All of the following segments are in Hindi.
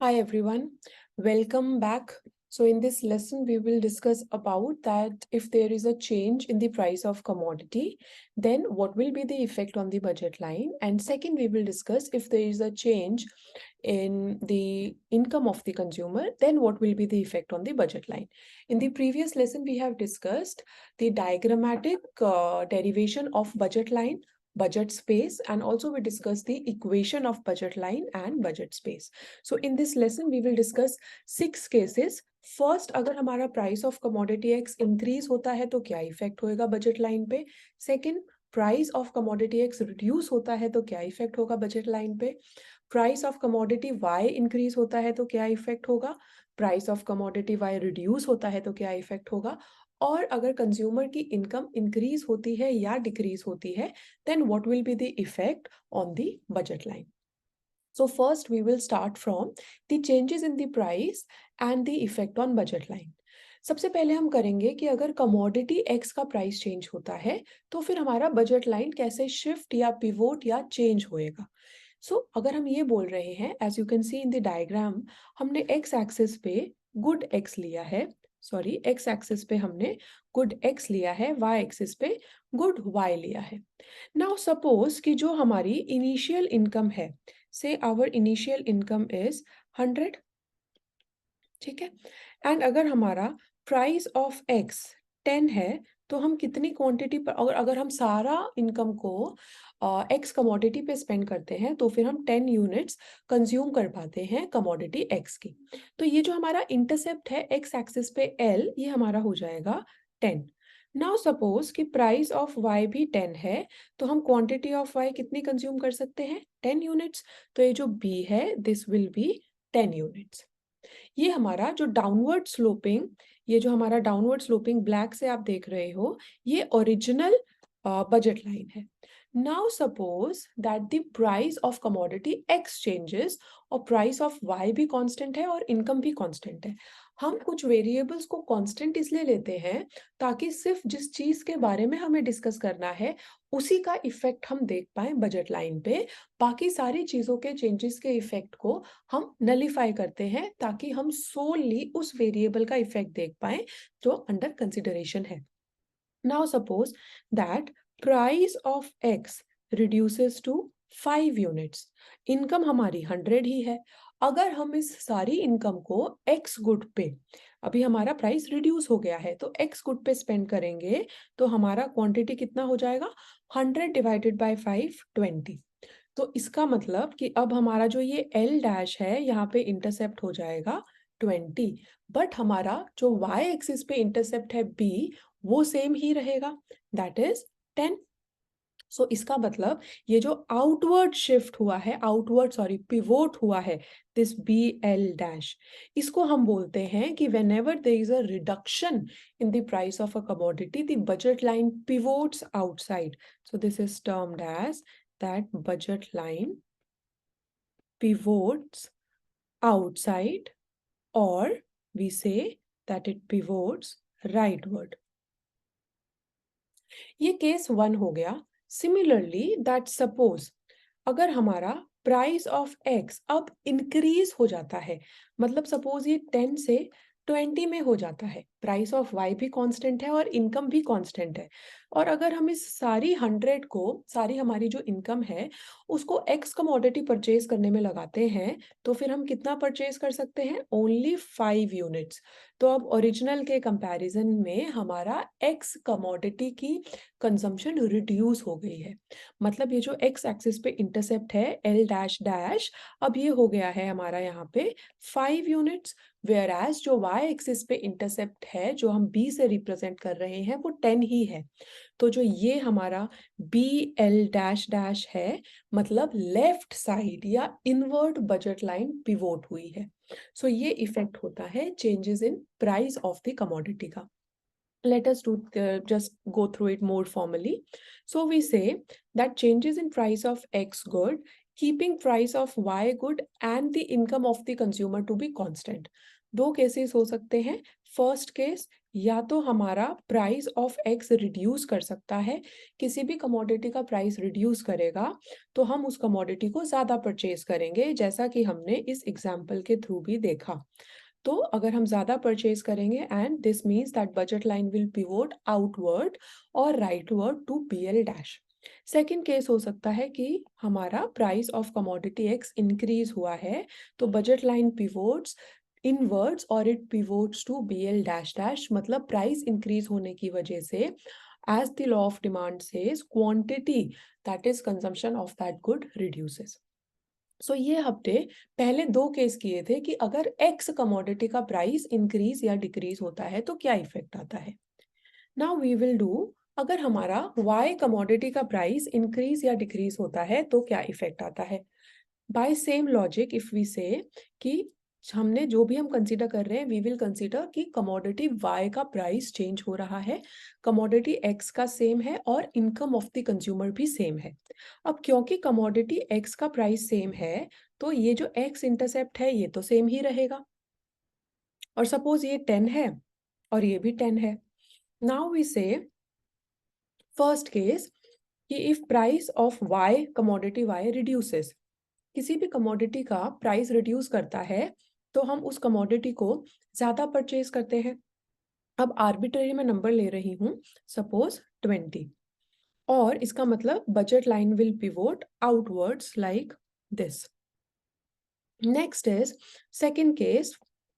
Hi everyone, welcome back. So in this lesson we will discuss about that if there is a change in the price of commodity, then what will be the effect on the budget line, and second we will discuss if there is a change in the income of the consumer, then what will be the effect on the budget line. In the previous lesson we have discussed the diagrammatic derivation of budget line, budget space, and also we discussed the equation of budget line and budget space. So in this lesson we will discuss 6 cases. First, अगर हमारा price of commodity X increase होता है तो क्या इफेक्ट होएगा बजट लाइन पे. Second, price of commodity X reduce होता है तो क्या इफेक्ट होगा बजट लाइन पे. Price of commodity Y increase होता है तो क्या इफेक्ट होगा. Price of commodity Y reduce होता है तो क्या इफेक्ट होगा. और अगर कंज्यूमर की इनकम इंक्रीज होती है या डिक्रीज होती है, then what will be the effect on the budget line. So first we will start from the changes in the price and the effect on budget line. सबसे पहले हम करेंगे कि अगर कमोडिटी एक्स का प्राइस चेंज होता है तो फिर हमारा बजट लाइन कैसे शिफ्ट या पिवोट या चेंज होएगा. अगर हम ये बोल रहे हैं, as you can see in the diagram, हमने एक्स एक्सिस पे गुड एक्स लिया है, सॉरी एक्स एक्सिस पे हमने गुड एक्स लिया है, वाई एक्सिस पे गुड वाई लिया है. नाउ सपोज कि जो हमारी इनिशियल इनकम है, से आवर इनिशियल इनकम इज 100, ठीक है, एंड अगर हमारा प्राइस ऑफ एक्स 10 है तो हम कितनी क्वांटिटी पर, अगर हम सारा इनकम को एक्स कमोडिटी पे स्पेंड करते हैं तो फिर हम 10 यूनिट्स कंज्यूम कर पाते हैं कमोडिटी एक्स की. तो ये जो हमारा इंटरसेप्ट है एक्स एक्सिस पे एल, ये हमारा हो जाएगा 10. नाउ सपोज कि प्राइस ऑफ वाई भी 10 है तो हम क्वांटिटी ऑफ वाई कितनी कंज्यूम कर सकते हैं, 10 यूनिट्स. तो ये जो बी है दिस विल बी 10 यूनिट्स. ये हमारा जो डाउनवर्ड स्लोपिंग, ये जो हमारा डाउनवर्ड स्लोपिंग ब्लैक से आप देख रहे हो, ये ओरिजिनल बजट लाइन है. Now suppose that the price of commodity x changes और प्राइस ऑफ वाई भी कांस्टेंट है और इनकम भी कांस्टेंट है. हम कुछ वेरिएबल्स को कांस्टेंट इसलिए लेते हैं ताकि सिर्फ जिस चीज के बारे में हमें डिस्कस करना है उसी का इफेक्ट हम देख पाए बजट लाइन पे. बाकी सारी चीजों के चेंजेस के इफेक्ट को हम नलीफाई करते हैं ताकि हम सोली उस वेरिएबल का इफेक्ट देख पाए जो अंडर कंसिडरेशन है. Now suppose that price of X reduces to 5 units. Income हमारी 100 ही है. अगर हम इस सारी इनकम को एक्स गुड पे, अभी हमारा प्राइस रिड्यूस हो गया है तो एक्स गुड पे स्पेंड करेंगे तो हमारा क्वांटिटी कितना हो जाएगा, 100 डिवाइडेड बाय 5, 20. तो इसका मतलब कि अब हमारा जो ये एल डैश है यहाँ पे इंटरसेप्ट हो जाएगा 20, बट हमारा जो वाई एक्सिस पे इंटरसेप्ट है बी, वो सेम ही रहेगा, दैट इज 10. इसका मतलब ये जो आउटवर्ड शिफ्ट हुआ है, आउटवर्ड सॉरी पिवोट हुआ है, दिस बी एल डैश, इसको हम बोलते हैं कि whenever there is a reduction in the price of a commodity the budget line pivots outside. So this is termed as that budget line pivots outside, or we say that it pivots rightward. ये केस 1 हो गया. सिमिलरली दैट सपोज अगर हमारा प्राइस ऑफ एक्स अब इंक्रीज हो जाता है, मतलब सपोज ये 10 से 20 में हो जाता है, प्राइस ऑफ वाई भी कांस्टेंट है और इनकम भी कांस्टेंट है, और अगर हम इस सारी 100 को, सारी हमारी जो इनकम है उसको एक्स कमोडिटी परचेज करने में लगाते हैं तो फिर हम कितना परचेज कर सकते हैं, ओनली 5 यूनिट्स. तो अब ओरिजिनल के कंपैरिजन में हमारा एक्स कमोडिटी की कंजम्पशन रिड्यूस हो गई है. मतलब ये जो एक्स एक्सिस पे इंटरसेप्ट है एल डैश डैश, अब ये हो गया है हमारा यहाँ पे 5 यूनिट्स, वेयर एज जो वाई एक्सिस पे इंटरसेप्ट है जो हम बी से रिप्रेजेंट कर रहे हैं वो 10 ही है. तो जो ये हमारा बी एल डैश डैश है, मतलब लेफ्ट साइड या इनवर्ड बजट लाइन पिवोट हुई है. ये इफेक्ट होता है changes in price of the commodity का. Let us just go through it more formally. So we say that changes in price of X good, keeping price of Y good and the income of the consumer to be constant. दो केसेस हो सकते हैं. फर्स्ट केस या तो हमारा प्राइस ऑफ एक्स रिड्यूस कर सकता है, किसी भी कमोडिटी का प्राइस रिड्यूस करेगा तो हम उस कमोडिटी को ज़्यादा परचेज करेंगे, जैसा कि हमने इस एग्जाम्पल के थ्रू भी देखा। तो अगर हम ज़्यादा परचेज करेंगे and this means that budget line will pivot outward और rightward to BL dash. Second case हो सकता है कि हमारा price of commodity X increase हुआ है, तो बजट लाइन पिवोट्स इनवर्ड्स और it pivots to BL dash dash, मतलब प्राइस इंक्रीज होने की वजह से as the law of demand says quantity that is consumption of that good reduces. So ये हफ्ते पहले दो केस किए थे कि अगर एक्स कमोडिटी का प्राइस इंक्रीज या डिक्रीज होता है तो क्या इफेक्ट आता है। नाउ वी विल डू अगर हमारा वाई कमोडिटी का प्राइस इंक्रीज या डिक्रीज होता है तो क्या इफेक्ट आता है। By same logic if we say कि हमने जो भी हम कंसीडर कर रहे हैं वी विल कंसीडर कि कमोडिटी वाई का प्राइस चेंज हो रहा है, कमोडिटी एक्स का सेम है और इनकम ऑफ द कंज्यूमर भी सेम है। अब क्योंकि कमोडिटी एक्स का प्राइस सेम है तो ये जो एक्स इंटरसेप्ट है ये तो सेम ही रहेगा। और सपोज ये 10 है और ये भी 10 है। Now we say first case कि if price of Y commodity Y reduces, किसी भी कमोडिटी का प्राइस रिड्यूस करता है तो हम उस कमोडिटी को ज्यादा परचेज करते हैं। अब आर्बिट्रेरी में नंबर ले रही हूं, सपोज 20, और इसका मतलब budget line will pivot outwards like this. Next is second case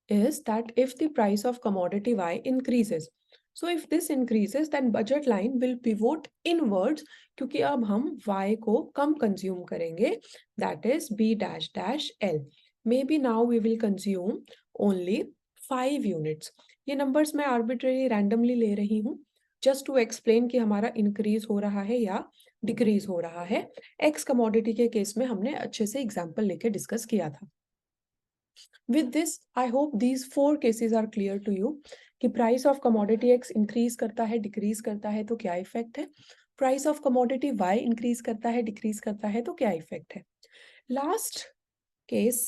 is that if the price of commodity Y increases. So if this increases then budget line will pivot inwards क्योंकि अब हम Y को कम consume करेंगे, that is B dash dash L. Maybe now we will consume only 5 units. ये numbers मैं arbitrary randomly ले रही हूँ just to explain कि हमारा increase हो रहा है या decrease हो रहा है। X commodity के केस में हमने अच्छे से example लेके discuss किया था। With this, I hope these 4 cases are clear to you कि price of commodity X increase करता है, decrease करता है तो क्या effect है, price of commodity Y increase करता है, decrease करता है तो क्या effect है। Last case,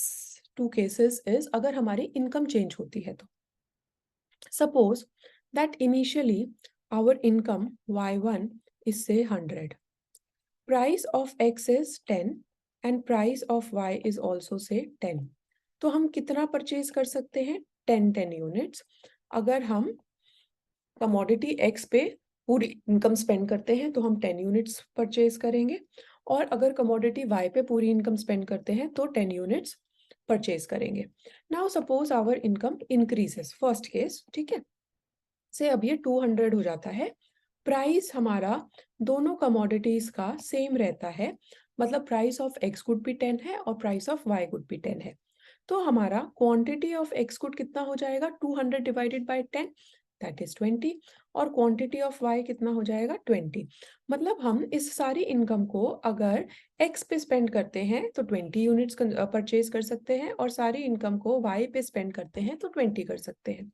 2 cases is अगर हमारी income change होती है तो suppose that initially our income Y1 is say 100, price of X is 10 and price of Y is also say 10, तो हम कितना परचेज कर सकते हैं 10 यूनिट्स। अगर हम कमोडिटी एक्स पे पूरी इनकम स्पेंड करते हैं तो हम 10 यूनिट्स परचेज करेंगे, और अगर कमोडिटी वाई पे पूरी इनकम स्पेंड करते हैं तो 10 यूनिट्स परचेज करेंगे। Now suppose our income increases, first case, ठीक है, से अब ये 200 हो जाता है, प्राइस हमारा दोनों कमोडिटीज का सेम रहता है, मतलब प्राइस ऑफ एक्स गुड भी 10 है और प्राइस ऑफ वाई गुड भी 10 है, तो हमारा क्वांटिटी ऑफ एक्स गुड कितना हो जाएगा 200 डिवाइडेड बाय 10 दैट इज 20, और क्वांटिटी ऑफ वाई कितना हो जाएगा 20। मतलब हम इस सारी इनकम को अगर एक्स पे स्पेंड करते हैं तो 20 यूनिट्स परचेज कर सकते हैं, और सारी इनकम को वाई पे स्पेंड करते हैं तो 20 कर सकते हैं।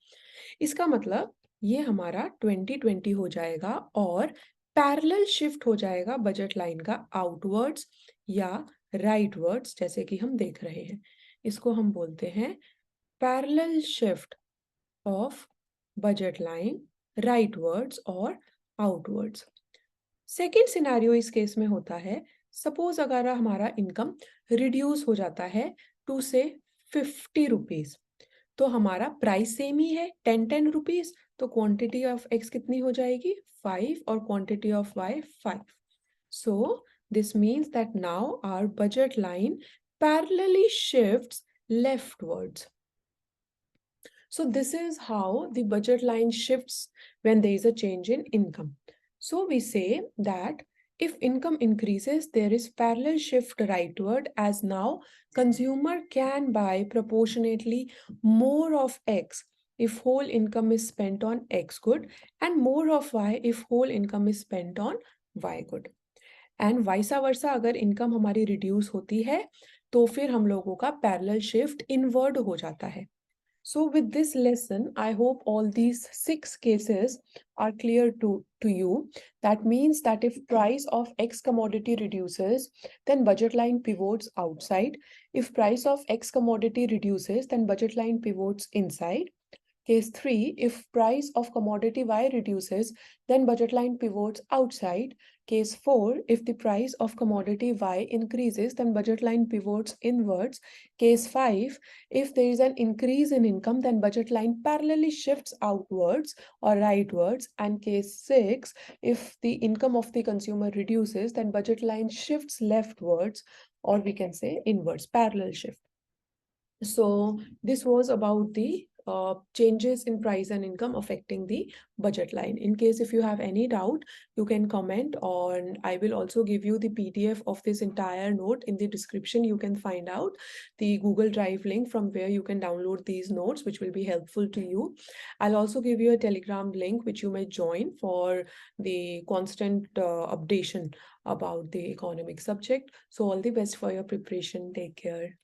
इसका मतलब ये हमारा 2020 हो जाएगा और पैरेलल शिफ्ट हो जाएगा बजट लाइन का आउटवर्ड्स या राइटवर्ड्स, जैसे कि हम देख रहे हैं। इसको हम बोलते हैं parallel shift of budget line rightwards और आउटवर्ड्स। सेकेंड सिनेरियो इस केस में होता है, सपोज अगर हमारा इनकम रिड्यूस हो जाता है टू से 50 रुपीज, तो हमारा प्राइस सेम ही है 10 रुपीज, तो क्वांटिटी ऑफ एक्स कितनी हो जाएगी 5 और quantity of Y 5। So this means that now our budget line parallelly shifts leftwards. So this is how the budget line shifts when there is a change in income. So we say that if income increases, there is parallel shift rightward, as now consumer can buy proportionately more of X if whole income is spent on X good and more of Y if whole income is spent on Y good. And vice versa अगर इनकम हमारी रिड्यूस होती है तो फिर हम लोगों का पैरेलल शिफ्ट इनवर्ड हो जाता है। So with this lesson, I hope all these 6 cases are clear to you. That means that if price of X commodity reduces, then budget line pivots outside. If price of X commodity reduces, then budget line pivots inside. Case 3, if price of commodity Y reduces, then budget line pivots outside. Case 4, if the price of commodity Y increases, then budget line pivots inwards. Case 5, if there is an increase in income, then budget line parallelly shifts outwards or rightwards. And case 6, if the income of the consumer reduces, then budget line shifts leftwards, or we can say inwards, parallel shift. So this was about the changes in price and income affecting the budget line. In case if you have any doubt, you can comment on. I will also give you the PDF of this entire note in the description. You can find out the Google Drive link from where you can download these notes, which will be helpful to you. I'll also give you a Telegram link which you may join for the constant updation about the economic subject. So all the best for your preparation. Take care.